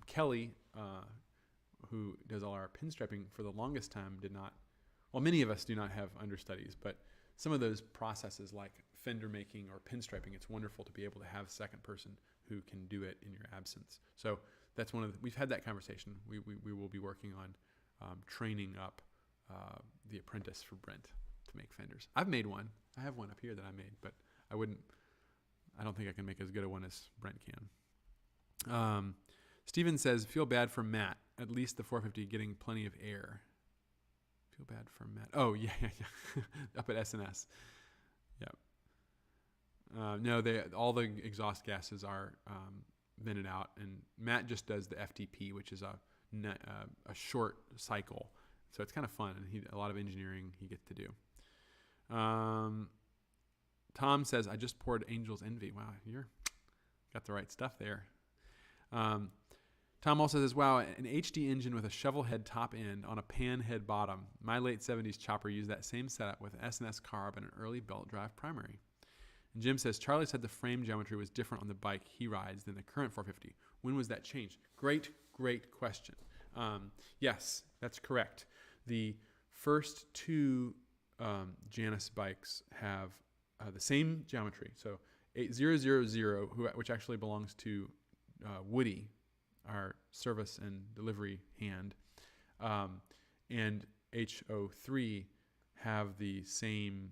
Kelly, who does all our pinstriping for the longest time, did not. Well, many of us do not have understudies, but some of those processes like fender making or pinstriping, it's wonderful to be able to have a second person who can do it in your absence. So that's we've had that conversation. We will be working on training up the apprentice for Brent to make fenders. I've made one. I have one up here that I made, but I don't think I can make as good a one as Brent can. Steven says, feel bad for Matt. At least the 450 getting plenty of air. Feel bad for Matt. Oh, yeah. Up at S&S. Yep. No, all the exhaust gases are vented out, and Matt just does the FTP, which is a short cycle. So it's kind of fun, and a lot of engineering he gets to do. Tom says, I just poured Angel's Envy. Wow, you got the right stuff there. Tom also says, wow, an HD engine with a shovel head top end on a pan head bottom. My late 70s chopper used that same setup with S&S carb and an early belt drive primary. And Jim says, Charlie said the frame geometry was different on the bike he rides than the current 450. When was that changed? Great question. Yes, that's correct. The first two Janus bikes have the same geometry. So 8000, which actually belongs to Woody, our service and delivery hand, and H03 have the same.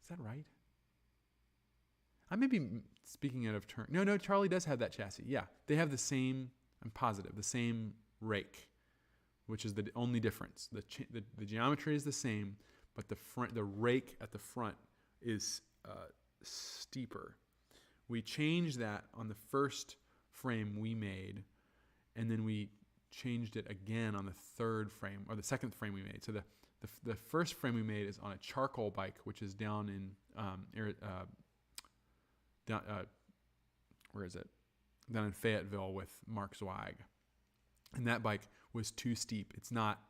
Is that right? I may be speaking out of turn. No, Charlie does have that chassis. Yeah, they have the same. I'm positive the same rake, which is the only difference. The geometry is the same, but the rake at the front is steeper. We changed that on the first frame we made, and then we changed it again on the third frame, or the second frame we made. So the first frame we made is on a charcoal bike, which is down in where is it? Down in Fayetteville with Mark Zweig, and that bike was too steep. It's not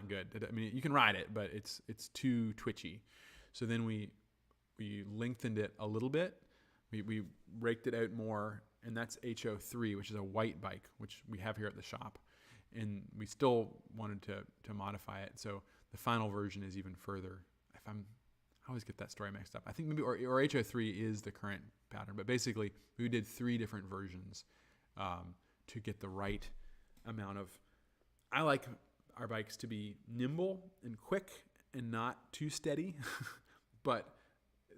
good. I mean, you can ride it, but it's too twitchy. So then we lengthened it a little bit. We raked it out more, and that's HO3, which is a white bike, which we have here at the shop. And we still wanted to modify it. So the final version is even further. I always get that story mixed up. I think maybe, or HO3 is the current pattern, but basically we did 3 different versions to get the right amount of. I like our bikes to be nimble and quick and not too steady, but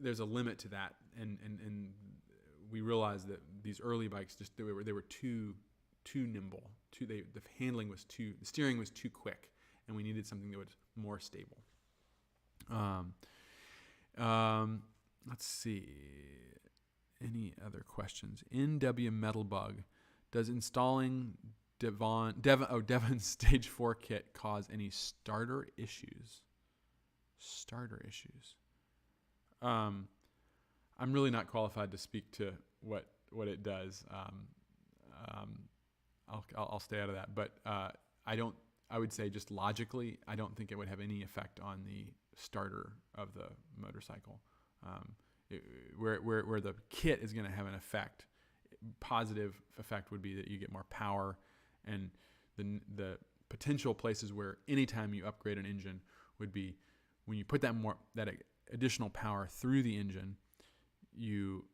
there's a limit to that, and we realized that these early bikes they were too nimble. The handling was the steering was too quick, and we needed something that was more stable. Let's see. Any other questions? NW Metalbug, does installing Devon's Stage 4 kit cause any starter issues? I'm really not qualified to speak to what it does. I'll stay out of that. But I would say just logically, I don't think it would have any effect on the starter of the motorcycle. Where the kit is going to have an effect, positive effect would be that you get more power, and the potential places where anytime you upgrade an engine would be when you put that additional power through the engine, you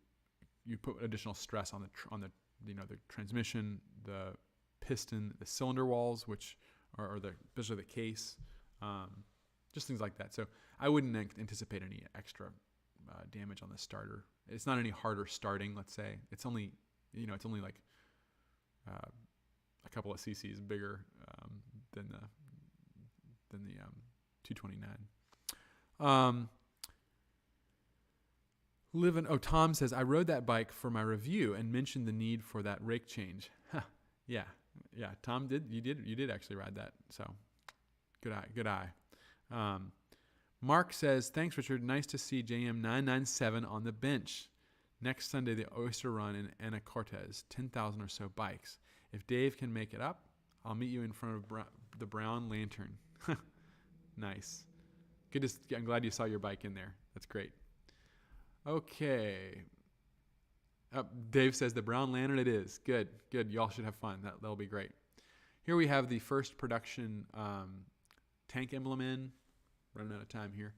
put additional stress on the transmission, the piston, the cylinder walls, which are especially the case, just things like that. So I wouldn't anticipate any extra damage on the starter. It's not any harder starting. Let's say it's only like a couple of cc's bigger than the 229. Tom says, I rode that bike for my review and mentioned the need for that rake change. Yeah. Tom you did actually ride that. So good eye. Mark says, thanks, Richard. Nice to see JM 997 on the bench. Next Sunday, the Oyster Run in Anacortes, 10,000 or so bikes. If Dave can make it up, I'll meet you in front of the Brown Lantern. Nice. I'm glad you saw your bike in there. That's great. Okay. Dave says the Brown Lantern it is. Good. Y'all should have fun. That'll be great. Here we have the first production tank emblem in. Running out of time here.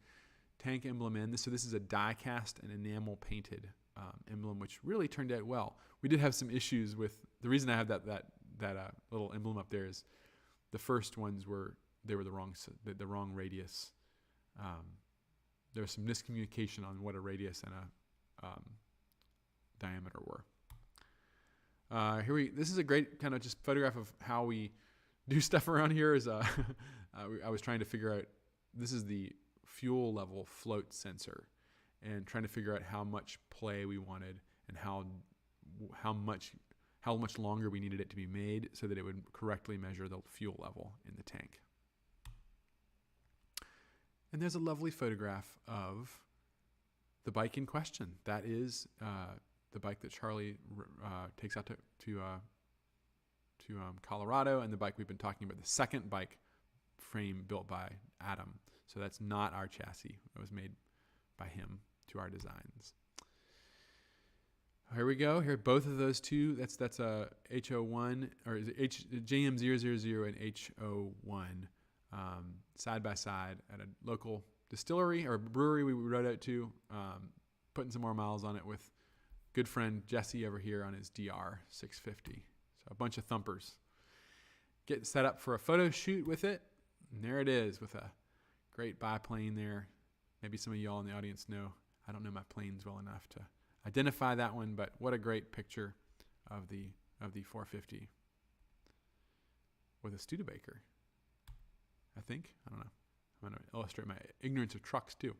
Tank emblem in. So this is a die cast and enamel painted emblem, which really turned out well. We did have some issues with the reason I have that little emblem up there is the first ones were the wrong radius. There was some miscommunication on what a radius and a diameter were. This is a great kind of just photograph of how we do stuff around here. I was trying to figure out. This is the fuel level float sensor, and trying to figure out how much play we wanted and how much longer we needed it to be made so that it would correctly measure the fuel level in the tank. And there's a lovely photograph of the bike in question. That is the bike that Charlie takes out to Colorado, and the bike we've been talking about, the second bike frame built by Adam. So that's not our chassis. It was made by him to our designs. Here we go. Here, both of those two. That's a HO1 or is it JM000 and HO1 side by side at a local distillery or brewery we rode out to, putting some more miles on it with good friend Jesse over here on his DR 650. So a bunch of thumpers. Get set up for a photo shoot with it, and there it is with a great biplane there. Maybe some of y'all in the audience know. I don't know my planes well enough to identify that one, but what a great picture of the 450 with a Studebaker. I think. I don't know. I'm going to illustrate my ignorance of trucks too.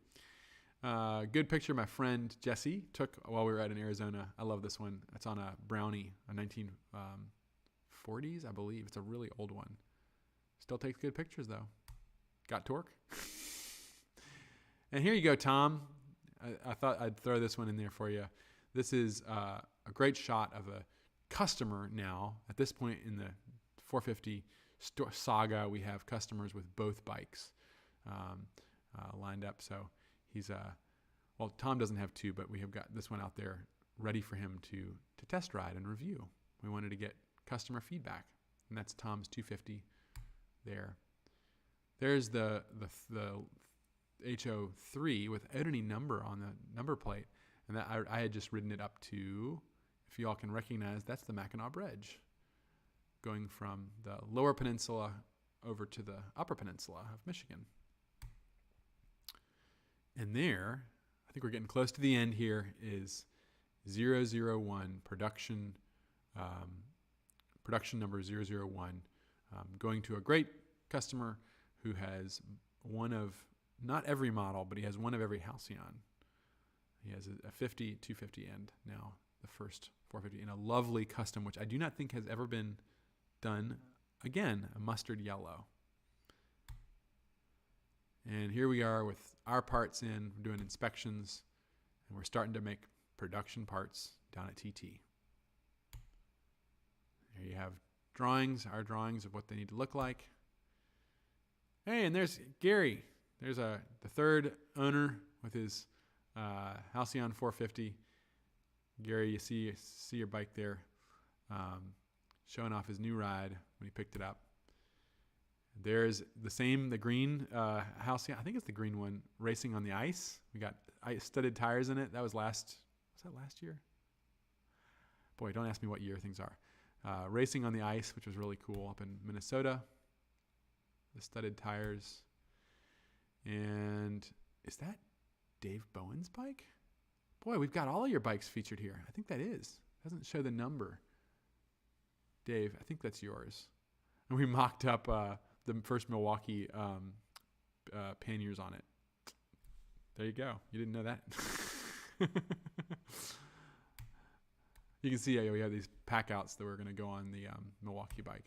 Good picture my friend Jesse took while we were out in Arizona. I love this one. It's on a Brownie, a 1940s, I believe. It's a really old one. Still takes good pictures though. Got torque. And here you go, Tom. I thought I'd throw this one in there for you. This is a great shot of a customer now. At this point in the 450 saga, we have customers with both bikes lined up. So he's well, Tom doesn't have two, but we have got this one out there ready for him to test ride and review. We wanted to get customer feedback, and that's Tom's 250 there. There's the HO3 without any number on the number plate, and that I had just ridden it up to, if you all can recognize, that's the Mackinac Bridge, going from the lower peninsula over to the upper peninsula of Michigan. And there, I think we're getting close to the end here, is 001 production number 001, going to a great customer who has one of, not every model, but he has one of every Halcyon. He has a 50, 250, and now the first 450 in a lovely custom, which I do not think has ever been done. Again, a mustard yellow. And here we are with our parts in, we're doing inspections, and we're starting to make production parts down at TT. Here you have drawings, our drawings of what they need to look like. Hey, and there's Gary. There's the third owner with his Halcyon 450. Gary, you see your bike there, showing off his new ride when he picked it up. There's the green Halcyon, I think it's the green one, racing on the ice. We got studded tires in it. Was that last year? Boy, don't ask me what year things are. Racing on the ice, which was really cool up in Minnesota. The studded tires. And is that Dave Bowen's bike? Boy, we've got all of your bikes featured here. I think that is. Doesn't show the number. Dave, I think that's yours. And we mocked up the first Milwaukee panniers on it. There you go. You didn't know that? You can see we have these pack outs that were going to go on the Milwaukee bike.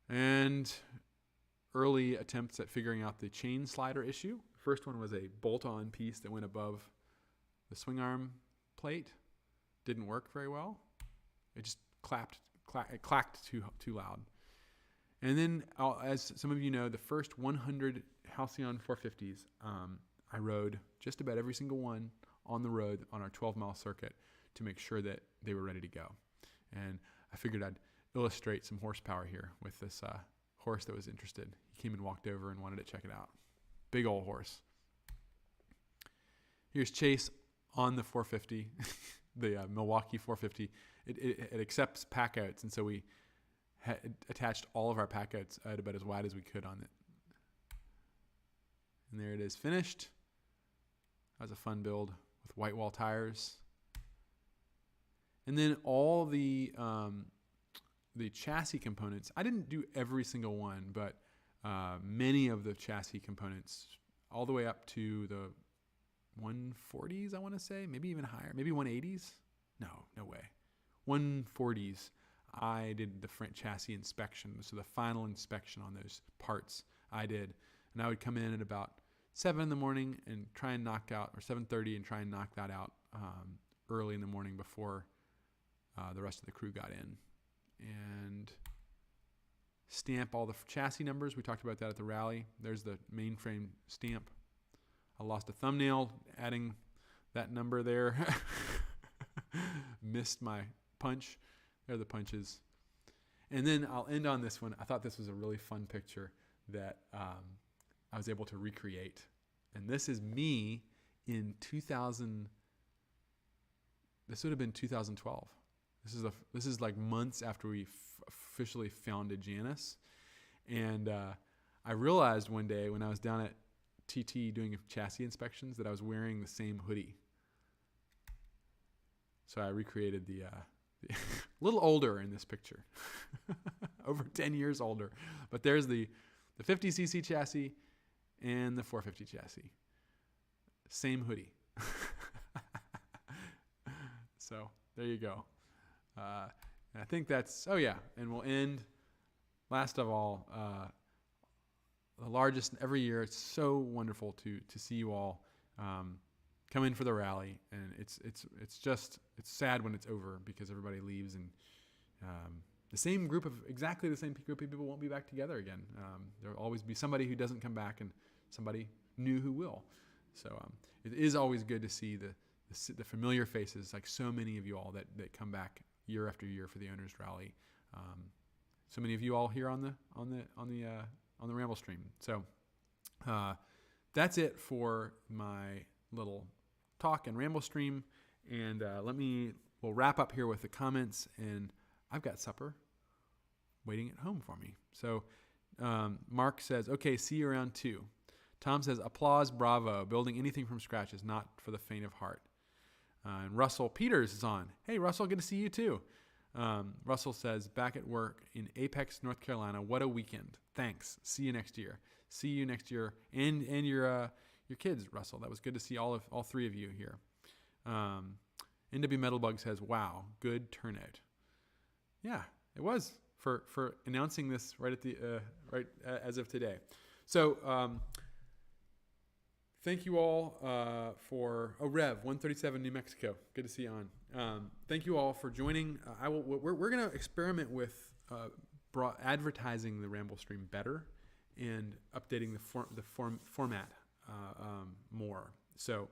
And early attempts at figuring out the chain slider issue. First one was a bolt-on piece that went above the swing arm plate. Didn't work very well. It just clacked too loud. And then, as some of you know, the first 100 Halcyon 450s, I rode just about every single one on the road on our 12-mile circuit to make sure that they were ready to go. And I figured I'd illustrate some horsepower here with this horse that was interested. He came and walked over and wanted to check it out. Big old horse. Here's Chase on the 450, the Milwaukee 450. It accepts pack outs, and so we attached all of our pack outs at about as wide as we could on it. And there it is, finished. That was a fun build with white wall tires. And then all the chassis components, I didn't do every single one, but many of the chassis components, all the way up to the 140s, I want to say, maybe even higher, maybe 180s. No way. 140s. I did the front chassis inspection, so the final inspection on those parts I did, and I would come in at about 7 in the morning and try and knock out, or 7:30, and try and knock that out early in the morning before the rest of the crew got in. and stamp all the chassis numbers. We talked about that at the rally. There's the mainframe stamp. I lost a thumbnail adding that number there. Missed my punch. There are the punches. And then I'll end on this one. I thought this was a really fun picture that I was able to recreate. And this is me in 2000. This would have been 2012. This is like months after we officially founded Janus. And I realized one day when I was down at TT doing chassis inspections that I was wearing the same hoodie. So I recreated the a little older in this picture, over 10 years older. But there's the 50cc chassis and the 450 chassis. Same hoodie. So there you go. And I think that's, oh yeah, and we'll end, last of all, the largest every year. It's so wonderful to see you all come in for the rally, and it's sad when it's over because everybody leaves, and exactly the same group of people won't be back together again. There'll always be somebody who doesn't come back and somebody new who will. So it is always good to see the familiar faces, like so many of you all that come back year after year for the owners rally. So many of you all here on the Ramblestream. So that's it for my little talk and Ramblestream. And we'll wrap up here with the comments. And I've got supper waiting at home for me. So Mark says, okay, see you around 2. Tom says, applause, bravo. Building anything from scratch is not for the faint of heart. And Russell Peters is on. Hey, Russell, good to see you too. Russell says, back at work in Apex, North Carolina. What a weekend. Thanks. See you next year. See you next year. And your kids, Russell. That was good to see all 3 of you here. NW Metalbug says, wow, good turnout. Yeah, it was for announcing this right at the as of today. So thank you all for Rev 137 New Mexico. Good to see you on. Thank you all for joining. We're going to experiment with advertising the Ramblestream better and updating the format more. So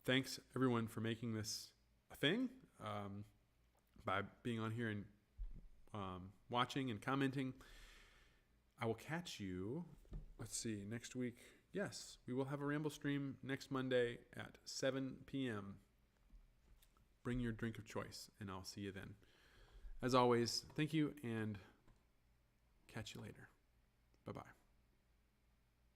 thanks everyone for making this a thing by being on here and watching and commenting. I will catch you, let's see, next week. Yes, we will have a Ramblestream next Monday at 7 p.m. Bring your drink of choice, and I'll see you then. As always, thank you, and catch you later. Bye-bye.